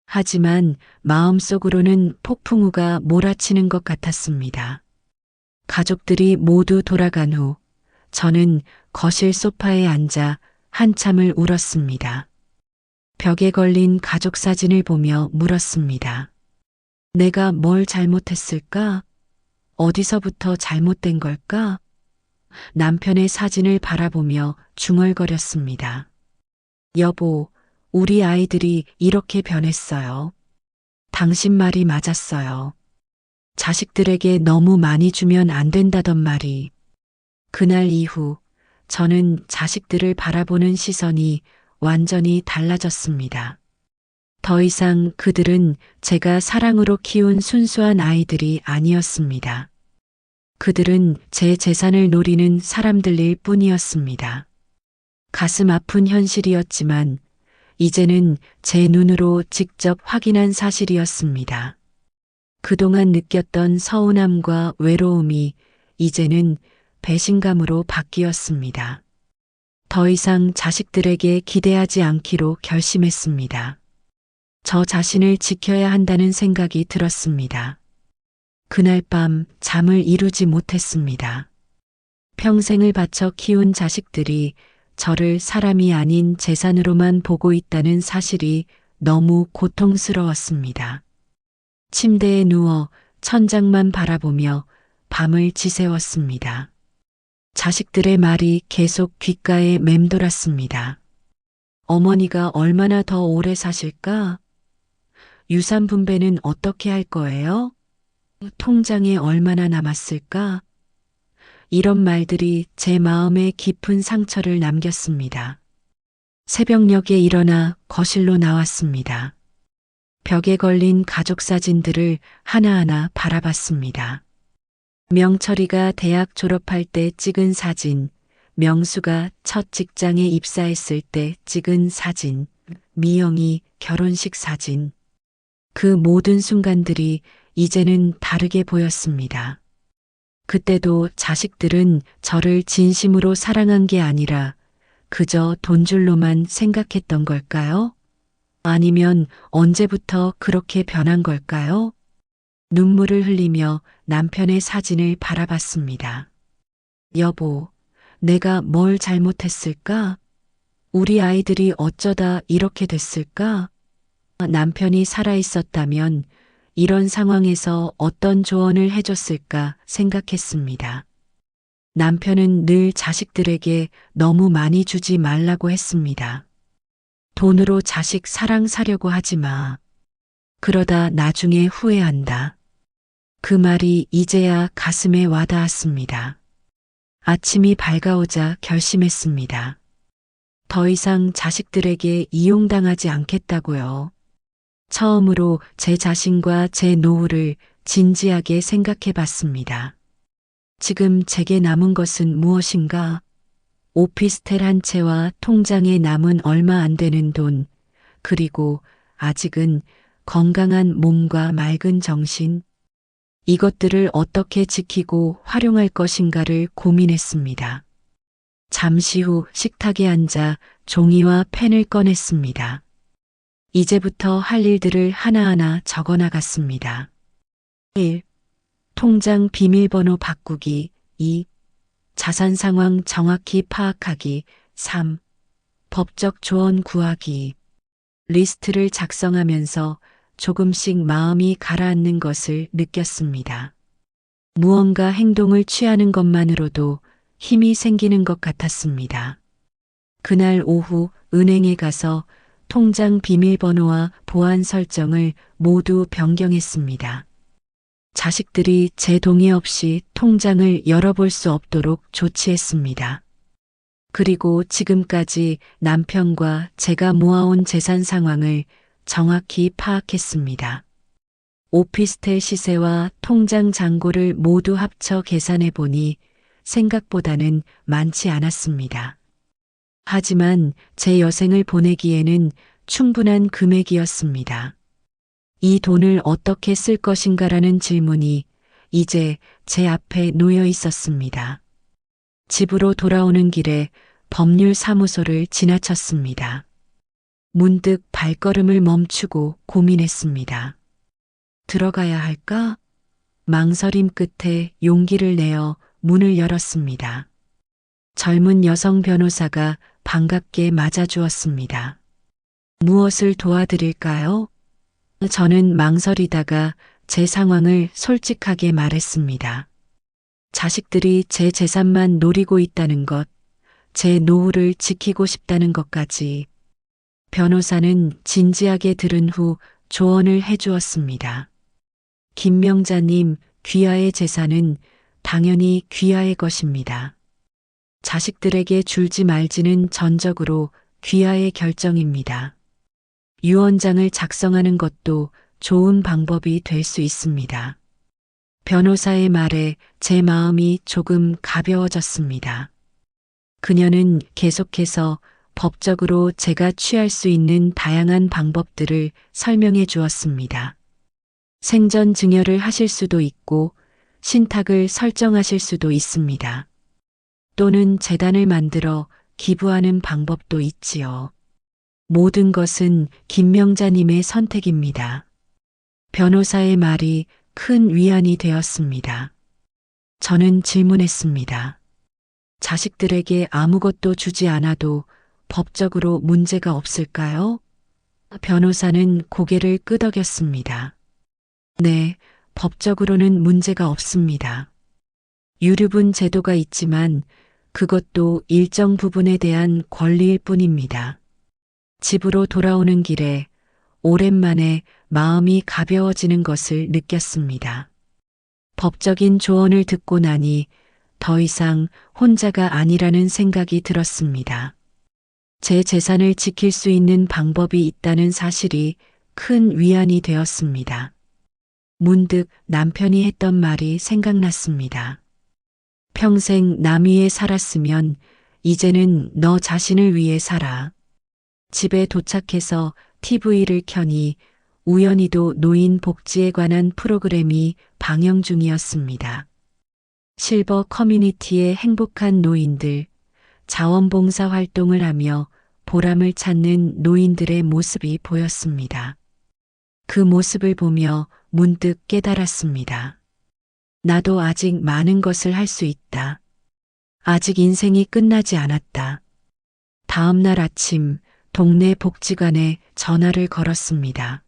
하지만 마음속으로는 폭풍우가 몰아치는 것 같았습니다. 가족들이 모두 돌아간 후 저는 거실 소파에 앉아 한참을 울었습니다. 벽에 걸린 가족 사진을 보며 물었습니다. 내가 뭘 잘못했을까? 어디서부터 잘못된 걸까? 남편의 사진을 바라보며 중얼거렸습니다. 여보, 우리 아이들이 이렇게 변했어요. 당신 말이 맞았어요. 자식들에게 너무 많이 주면 안 된다던 말이. 그날 이후 저는 자식들을 바라보는 시선이 완전히 달라졌습니다. 더 이상 그들은 제가 사랑으로 키운 순수한 아이들이 아니었습니다. 그들은 제 재산을 노리는 사람들일 뿐이었습니다. 가슴 아픈 현실이었지만 이제는 제 눈으로 직접 확인한 사실이었습니다. 그동안 느꼈던 서운함과 외로움이 이제는 배신감으로 바뀌었습니다. 더 이상 자식들에게 기대하지 않기로 결심했습니다. 저 자신을 지켜야 한다는 생각이 들었습니다. 그날 밤 잠을 이루지 못했습니다. 평생을 바쳐 키운 자식들이 저를 사람이 아닌 재산으로만 보고 있다는 사실이 너무 고통스러웠습니다. 침대에 누워 천장만 바라보며 밤을 지새웠습니다. 자식들의 말이 계속 귓가에 맴돌았습니다. 어머니가 얼마나 더 오래 사실까? 유산 분배는 어떻게 할 거예요? 통장에 얼마나 남았을까? 이런 말들이 제 마음에 깊은 상처를 남겼습니다. 새벽녘에 일어나 거실로 나왔습니다. 벽에 걸린 가족 사진들을 하나하나 바라봤습니다. 명철이가 대학 졸업할 때 찍은 사진, 명수가 첫 직장에 입사했을 때 찍은 사진, 미영이 결혼식 사진. 그 모든 순간들이 이제는 다르게 보였습니다. 그때도 자식들은 저를 진심으로 사랑한 게 아니라 그저 돈줄로만 생각했던 걸까요? 아니면 언제부터 그렇게 변한 걸까요? 눈물을 흘리며 남편의 사진을 바라봤습니다. 여보, 내가 뭘 잘못했을까? 우리 아이들이 어쩌다 이렇게 됐을까? 남편이 살아있었다면 이런 상황에서 어떤 조언을 해줬을까 생각했습니다. 남편은 늘 자식들에게 너무 많이 주지 말라고 했습니다. 돈으로 자식 사랑 사려고 하지 마. 그러다 나중에 후회한다. 그 말이 이제야 가슴에 와닿았습니다. 아침이 밝아오자 결심했습니다. 더 이상 자식들에게 이용당하지 않겠다고요. 처음으로 제 자신과 제 노후를 진지하게 생각해 봤습니다. 지금 제게 남은 것은 무엇인가? 오피스텔 한 채와 통장에 남은 얼마 안 되는 돈, 그리고 아직은 건강한 몸과 맑은 정신. 이것들을 어떻게 지키고 활용할 것인가를 고민했습니다. 잠시 후 식탁에 앉아 종이와 펜을 꺼냈습니다. 이제부터 할 일들을 하나하나 적어 나갔습니다. 1. 통장 비밀번호 바꾸기. 2. 자산 상황 정확히 파악하기. 3. 법적 조언 구하기. 리스트를 작성하면서 조금씩 마음이 가라앉는 것을 느꼈습니다. 무언가 행동을 취하는 것만으로도 힘이 생기는 것 같았습니다. 그날 오후 은행에 가서 통장 비밀번호와 보안 설정을 모두 변경했습니다. 자식들이 제 동의 없이 통장을 열어볼 수 없도록 조치했습니다. 그리고 지금까지 남편과 제가 모아온 재산 상황을 정확히 파악했습니다. 오피스텔 시세와 통장 잔고를 모두 합쳐 계산해 보니 생각보다는 많지 않았습니다. 하지만 제 여생을 보내기에는 충분한 금액이었습니다. 이 돈을 어떻게 쓸 것인가라는 질문이 이제 제 앞에 놓여 있었습니다. 집으로 돌아오는 길에 법률사무소를 지나쳤습니다. 문득 발걸음을 멈추고 고민했습니다. 들어가야 할까? 망설임 끝에 용기를 내어 문을 열었습니다. 젊은 여성 변호사가 반갑게 맞아주었습니다. 무엇을 도와드릴까요? 저는 망설이다가 제 상황을 솔직하게 말했습니다. 자식들이 제 재산만 노리고 있다는 것, 제 노후를 지키고 싶다는 것까지. 변호사는 진지하게 들은 후 조언을 해주었습니다. 김명자님, 귀하의 재산은 당연히 귀하의 것입니다. 자식들에게 줄지 말지는 전적으로 귀하의 결정입니다. 유언장을 작성하는 것도 좋은 방법이 될 수 있습니다. 변호사의 말에 제 마음이 조금 가벼워졌습니다. 그녀는 계속해서 법적으로 제가 취할 수 있는 다양한 방법들을 설명해 주었습니다. 생전 증여를 하실 수도 있고 신탁을 설정하실 수도 있습니다. 또는 재단을 만들어 기부하는 방법도 있지요. 모든 것은 김명자님의 선택입니다. 변호사의 말이 큰 위안이 되었습니다. 저는 질문했습니다. 자식들에게 아무것도 주지 않아도 법적으로 문제가 없을까요? 변호사는 고개를 끄덕였습니다. 네, 법적으로는 문제가 없습니다. 유류분 제도가 있지만 그것도 일정 부분에 대한 권리일 뿐입니다. 집으로 돌아오는 길에 오랜만에 마음이 가벼워지는 것을 느꼈습니다. 법적인 조언을 듣고 나니 더 이상 혼자가 아니라는 생각이 들었습니다. 제 재산을 지킬 수 있는 방법이 있다는 사실이 큰 위안이 되었습니다. 문득 남편이 했던 말이 생각났습니다. 평생 남 위에 살았으면 이제는 너 자신을 위해 살아. 집에 도착해서 TV를 켜니 우연히도 노인 복지에 관한 프로그램이 방영 중이었습니다. 실버 커뮤니티의 행복한 노인들, 자원봉사 활동을 하며 보람을 찾는 노인들의 모습이 보였습니다. 그 모습을 보며 문득 깨달았습니다. 나도 아직 많은 것을 할 수 있다. 아직 인생이 끝나지 않았다. 다음 날 아침 동네 복지관에 전화를 걸었습니다.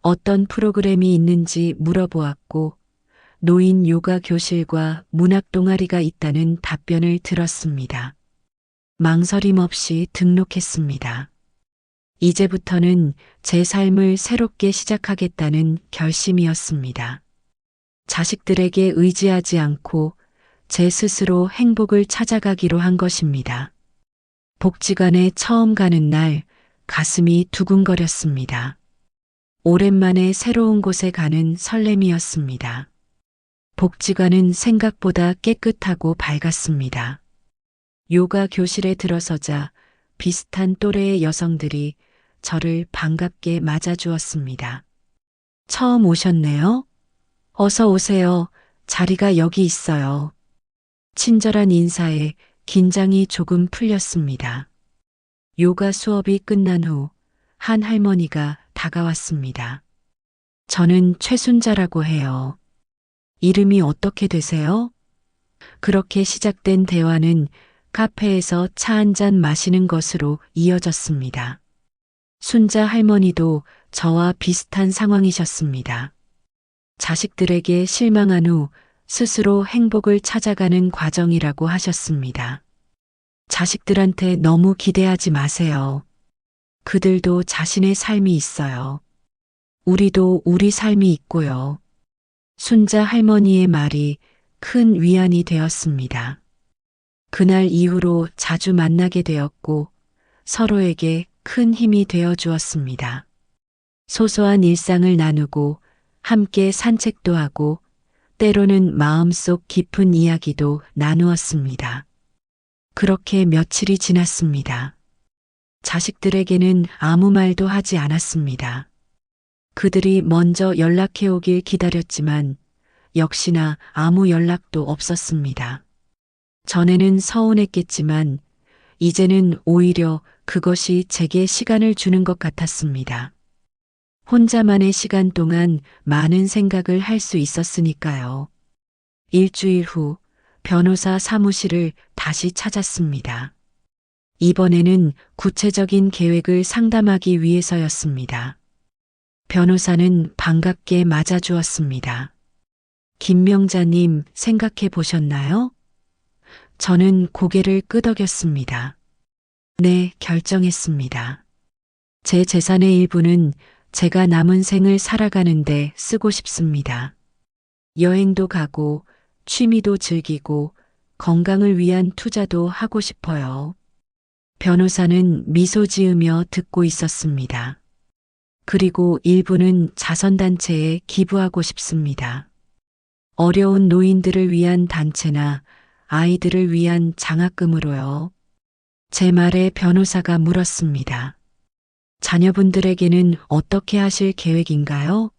어떤 프로그램이 있는지 물어보았고 노인 요가 교실과 문학 동아리가 있다는 답변을 들었습니다. 망설임 없이 등록했습니다. 이제부터는 제 삶을 새롭게 시작하겠다는 결심이었습니다. 자식들에게 의지하지 않고 제 스스로 행복을 찾아가기로 한 것입니다. 복지관에 처음 가는 날 가슴이 두근거렸습니다. 오랜만에 새로운 곳에 가는 설렘이었습니다. 복지관은 생각보다 깨끗하고 밝았습니다. 요가 교실에 들어서자 비슷한 또래의 여성들이 저를 반갑게 맞아주었습니다. 처음 오셨네요? 어서 오세요. 자리가 여기 있어요. 친절한 인사에 긴장이 조금 풀렸습니다. 요가 수업이 끝난 후 한 할머니가 다가왔습니다. 저는 최순자라고 해요. 이름이 어떻게 되세요? 그렇게 시작된 대화는 카페에서 차 한 잔 마시는 것으로 이어졌습니다. 순자 할머니도 저와 비슷한 상황이셨습니다. 자식들에게 실망한 후 스스로 행복을 찾아가는 과정이라고 하셨습니다. 자식들한테 너무 기대하지 마세요. 그들도 자신의 삶이 있어요. 우리도 우리 삶이 있고요. 순자 할머니의 말이 큰 위안이 되었습니다. 그날 이후로 자주 만나게 되었고 서로에게 큰 힘이 되어 주었습니다. 소소한 일상을 나누고 함께 산책도 하고 때로는 마음속 깊은 이야기도 나누었습니다. 그렇게 며칠이 지났습니다. 자식들에게는 아무 말도 하지 않았습니다. 그들이 먼저 연락해 오길 기다렸지만 역시나 아무 연락도 없었습니다. 전에는 서운했겠지만 이제는 오히려 그것이 제게 시간을 주는 것 같았습니다. 혼자만의 시간 동안 많은 생각을 할 수 있었으니까요. 일주일 후 변호사 사무실을 다시 찾았습니다. 이번에는 구체적인 계획을 상담하기 위해서였습니다. 변호사는 반갑게 맞아주었습니다. 김명자님 생각해 보셨나요? 저는 고개를 끄덕였습니다. 네, 결정했습니다. 제 재산의 일부는 제가 남은 생을 살아가는데 쓰고 싶습니다. 여행도 가고 취미도 즐기고 건강을 위한 투자도 하고 싶어요. 변호사는 미소 지으며 듣고 있었습니다. 그리고 일부는 자선단체에 기부하고 싶습니다. 어려운 노인들을 위한 단체나 아이들을 위한 장학금으로요. 제 말에 변호사가 물었습니다. 자녀분들에게는 어떻게 하실 계획인가요?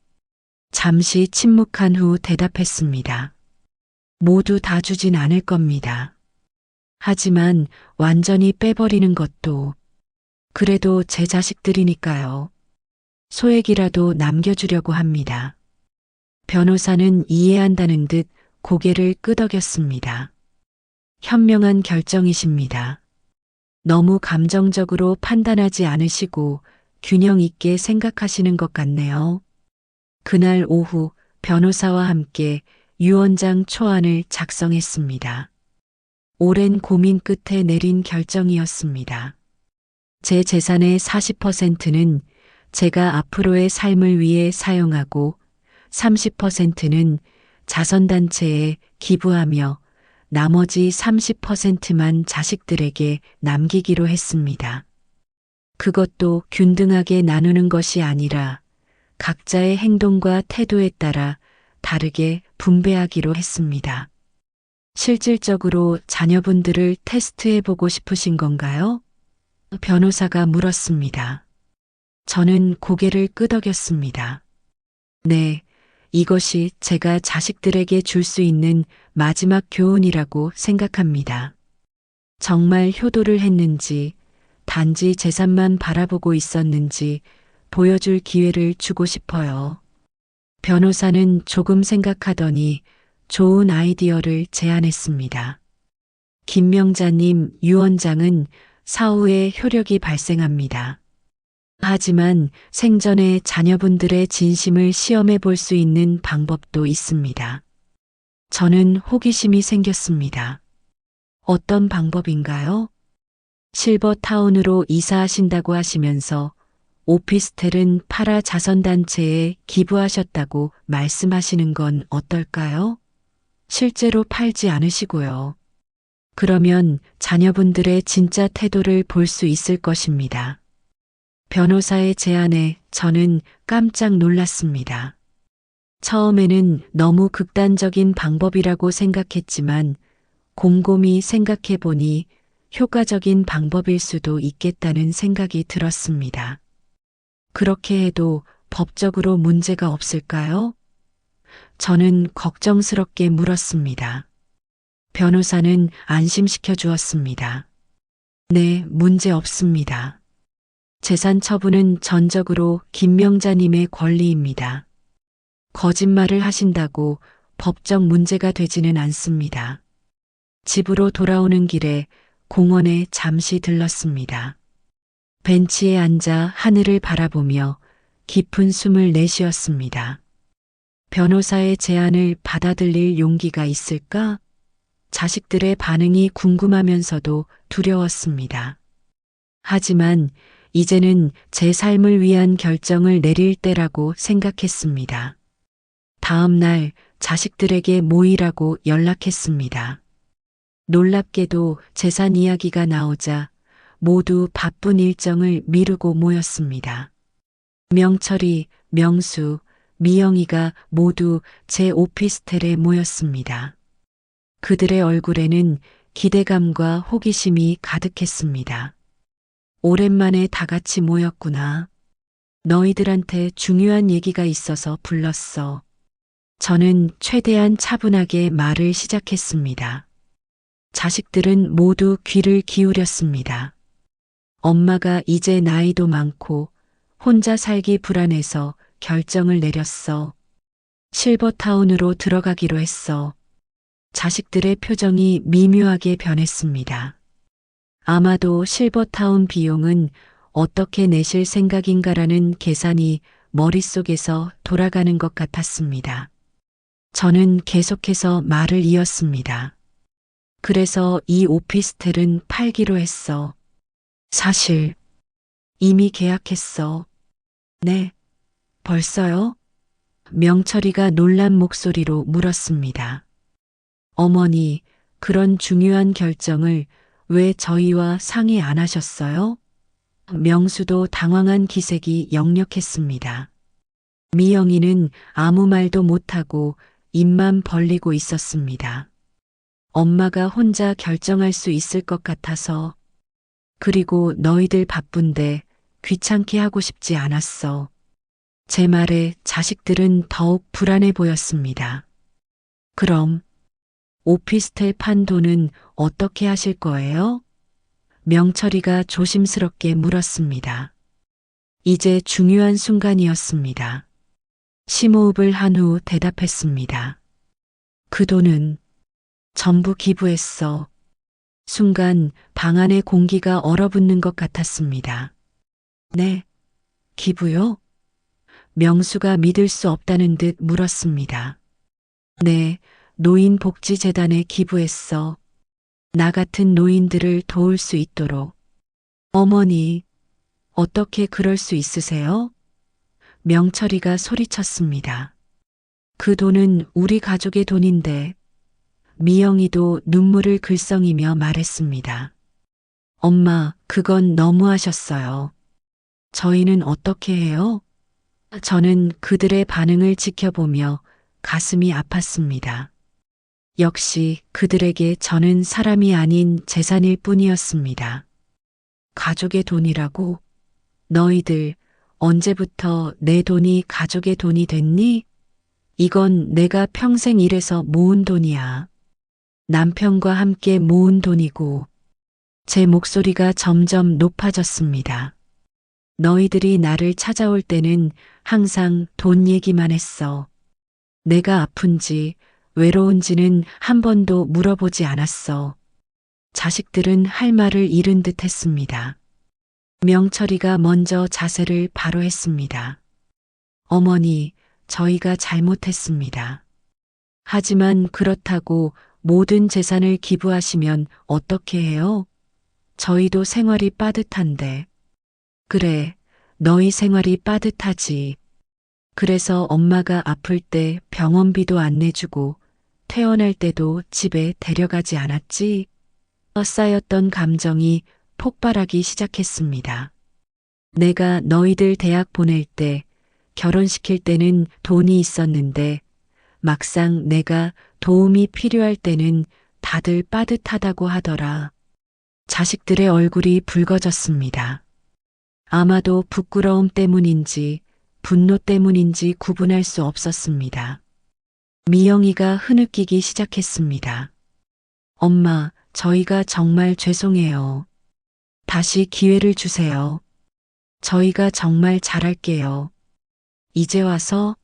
잠시 침묵한 후 대답했습니다. 모두 다 주진 않을 겁니다. 하지만 완전히 빼버리는 것도 그래도 제 자식들이니까요. 소액이라도 남겨주려고 합니다. 변호사는 이해한다는 듯 고개를 끄덕였습니다. 현명한 결정이십니다. 너무 감정적으로 판단하지 않으시고 균형 있게 생각하시는 것 같네요. 그날 오후 변호사와 함께 유언장 초안을 작성했습니다. 오랜 고민 끝에 내린 결정이었습니다. 제 재산의 40%는 제가 앞으로의 삶을 위해 사용하고 30%는 자선단체에 기부하며 나머지 30%만 자식들에게 남기기로 했습니다. 그것도 균등하게 나누는 것이 아니라 각자의 행동과 태도에 따라 다르게 분배하기로 했습니다. 실질적으로 자녀분들을 테스트해 보고 싶으신 건가요? 변호사가 물었습니다. 저는 고개를 끄덕였습니다. 네, 이것이 제가 자식들에게 줄 수 있는 마지막 교훈이라고 생각합니다. 정말 효도를 했는지, 단지 재산만 바라보고 있었는지 보여줄 기회를 주고 싶어요. 변호사는 조금 생각하더니 좋은 아이디어를 제안했습니다. 김명자님, 유언장은 사후에 효력이 발생합니다. 하지만 생전에 자녀분들의 진심을 시험해 볼 수 있는 방법도 있습니다. 저는 호기심이 생겼습니다. 어떤 방법인가요? 실버타운으로 이사하신다고 하시면서 오피스텔은 파라 자선단체에 기부하셨다고 말씀하시는 건 어떨까요? 실제로 팔지 않으시고요. 그러면 자녀분들의 진짜 태도를 볼 수 있을 것입니다. 변호사의 제안에 저는 깜짝 놀랐습니다. 처음에는 너무 극단적인 방법이라고 생각했지만 곰곰이 생각해 보니 효과적인 방법일 수도 있겠다는 생각이 들었습니다. 그렇게 해도 법적으로 문제가 없을까요? 저는 걱정스럽게 물었습니다. 변호사는 안심시켜 주었습니다. 네, 문제 없습니다. 재산 처분은 전적으로 김명자님의 권리입니다. 거짓말을 하신다고 법적 문제가 되지는 않습니다. 집으로 돌아오는 길에 공원에 잠시 들렀습니다. 벤치에 앉아 하늘을 바라보며 깊은 숨을 내쉬었습니다. 변호사의 제안을 받아들일 용기가 있을까? 자식들의 반응이 궁금하면서도 두려웠습니다. 하지만 이제는 제 삶을 위한 결정을 내릴 때라고 생각했습니다. 다음 날 자식들에게 모이라고 연락했습니다. 놀랍게도 재산 이야기가 나오자 모두 바쁜 일정을 미루고 모였습니다. 명철이, 명수, 미영이가 모두 제 오피스텔에 모였습니다. 그들의 얼굴에는 기대감과 호기심이 가득했습니다. 오랜만에 다 같이 모였구나. 너희들한테 중요한 얘기가 있어서 불렀어. 저는 최대한 차분하게 말을 시작했습니다. 자식들은 모두 귀를 기울였습니다. 엄마가 이제 나이도 많고 혼자 살기 불안해서 결정을 내렸어. 실버타운으로 들어가기로 했어. 자식들의 표정이 미묘하게 변했습니다. 아마도 실버타운 비용은 어떻게 내실 생각인가라는 계산이 머릿속에서 돌아가는 것 같았습니다. 저는 계속해서 말을 이었습니다. 그래서 이 오피스텔은 팔기로 했어. 사실 이미 계약했어. 네, 벌써요? 명철이가 놀란 목소리로 물었습니다. 어머니, 그런 중요한 결정을 왜 저희와 상의 안 하셨어요? 명수도 당황한 기색이 역력했습니다. 미영이는 아무 말도 못하고 입만 벌리고 있었습니다. 엄마가 혼자 결정할 수 있을 것 같아서. 그리고 너희들 바쁜데 귀찮게 하고 싶지 않았어. 제 말에 자식들은 더욱 불안해 보였습니다. 그럼 오피스텔 판 돈은 어떻게 하실 거예요? 명철이가 조심스럽게 물었습니다. 이제 중요한 순간이었습니다. 심호흡을 한 후 대답했습니다. 그 돈은 전부 기부했어. 순간 방 안의 공기가 얼어붙는 것 같았습니다. 네, 기부요? 명수가 믿을 수 없다는 듯 물었습니다. 네, 노인복지재단에 기부했어. 나 같은 노인들을 도울 수 있도록. 어머니, 어떻게 그럴 수 있으세요? 명철이가 소리쳤습니다. 그 돈은 우리 가족의 돈인데. 미영이도 눈물을 글썽이며 말했습니다. 엄마, 그건 너무하셨어요. 저희는 어떻게 해요? 저는 그들의 반응을 지켜보며 가슴이 아팠습니다. 역시 그들에게 저는 사람이 아닌 재산일 뿐이었습니다. 가족의 돈이라고? 너희들 언제부터 내 돈이 가족의 돈이 됐니? 이건 내가 평생 일해서 모은 돈이야. 남편과 함께 모은 돈이고. 제 목소리가 점점 높아졌습니다. 너희들이 나를 찾아올 때는 항상 돈 얘기만 했어. 내가 아픈지 외로운지는 한 번도 물어보지 않았어. 자식들은 할 말을 잃은 듯 했습니다. 명철이가 먼저 자세를 바로 했습니다. 어머니, 저희가 잘못했습니다. 하지만 그렇다고 모든 재산을 기부하시면 어떻게 해요? 저희도 생활이 빠듯한데. 그래, 너희 생활이 빠듯하지. 그래서 엄마가 아플 때 병원비도 안 내주고 퇴원할 때도 집에 데려가지 않았지? 쌓였던 감정이 폭발하기 시작했습니다. 내가 너희들 대학 보낼 때 결혼시킬 때는 돈이 있었는데 막상 내가 도움이 필요할 때는 다들 빠듯하다고 하더라. 자식들의 얼굴이 붉어졌습니다. 아마도 부끄러움 때문인지 분노 때문인지 구분할 수 없었습니다. 미영이가 흐느끼기 시작했습니다. 엄마, 저희가 정말 죄송해요. 다시 기회를 주세요. 저희가 정말 잘할게요. 이제 와서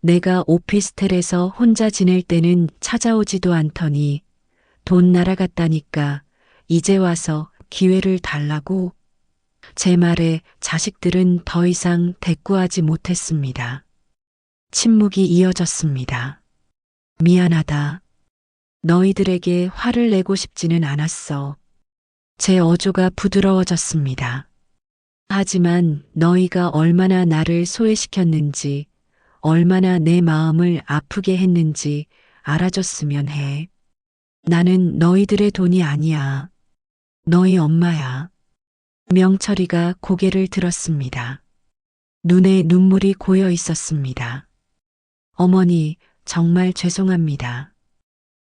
내가 오피스텔에서 혼자 지낼 때는 찾아오지도 않더니 돈 날아갔다니까 이제 와서 기회를 달라고. 제 말에 자식들은 더 이상 대꾸하지 못했습니다. 침묵이 이어졌습니다. 미안하다. 너희들에게 화를 내고 싶지는 않았어. 제 어조가 부드러워졌습니다. 하지만 너희가 얼마나 나를 소외시켰는지, 얼마나 내 마음을 아프게 했는지 알아줬으면 해. 나는 너희들의 돈이 아니야. 너희 엄마야. 명철이가 고개를 들었습니다. 눈에 눈물이 고여 있었습니다. 어머니, 정말 죄송합니다.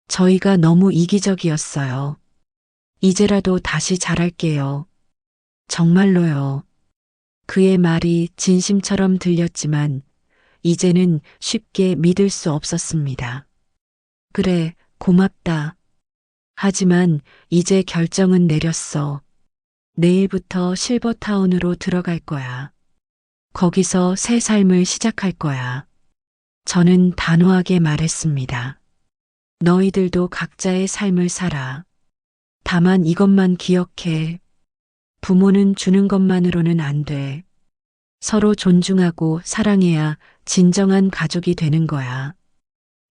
저희가 너무 이기적이었어요. 이제라도 다시 잘할게요. 정말로요. 그의 말이 진심처럼 들렸지만 이제는 쉽게 믿을 수 없었습니다. 그래, 고맙다. 하지만 이제 결정은 내렸어. 내일부터 실버타운으로 들어갈 거야. 거기서 새 삶을 시작할 거야. 저는 단호하게 말했습니다. 너희들도 각자의 삶을 살아. 다만 이것만 기억해. 부모는 주는 것만으로는 안 돼. 서로 존중하고 사랑해야 진정한 가족이 되는 거야.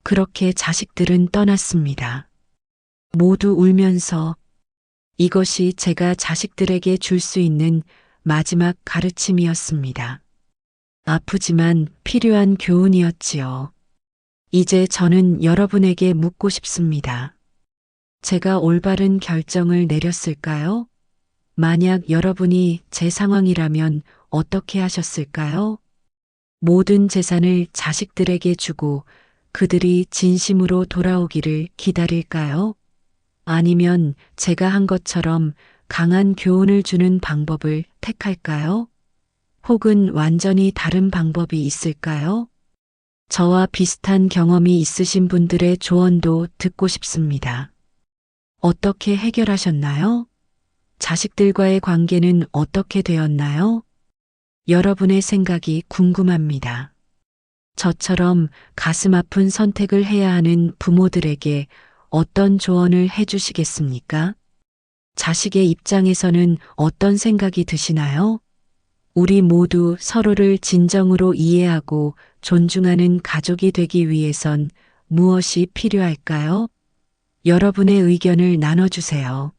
그렇게 자식들은 떠났습니다. 모두 울면서 이것이 제가 자식들에게 줄 수 있는 마지막 가르침이었습니다. 아프지만 필요한 교훈이었지요. 이제 저는 여러분에게 묻고 싶습니다. 제가 올바른 결정을 내렸을까요? 만약 여러분이 제 상황이라면 어떻게 하셨을까요? 모든 재산을 자식들에게 주고 그들이 진심으로 돌아오기를 기다릴까요? 아니면 제가 한 것처럼 강한 교훈을 주는 방법을 택할까요? 혹은 완전히 다른 방법이 있을까요? 저와 비슷한 경험이 있으신 분들의 조언도 듣고 싶습니다. 어떻게 해결하셨나요? 자식들과의 관계는 어떻게 되었나요? 여러분의 생각이 궁금합니다. 저처럼 가슴 아픈 선택을 해야 하는 부모들에게 어떤 조언을 해주시겠습니까? 자식의 입장에서는 어떤 생각이 드시나요? 우리 모두 서로를 진정으로 이해하고 존중하는 가족이 되기 위해선 무엇이 필요할까요? 여러분의 의견을 나눠주세요.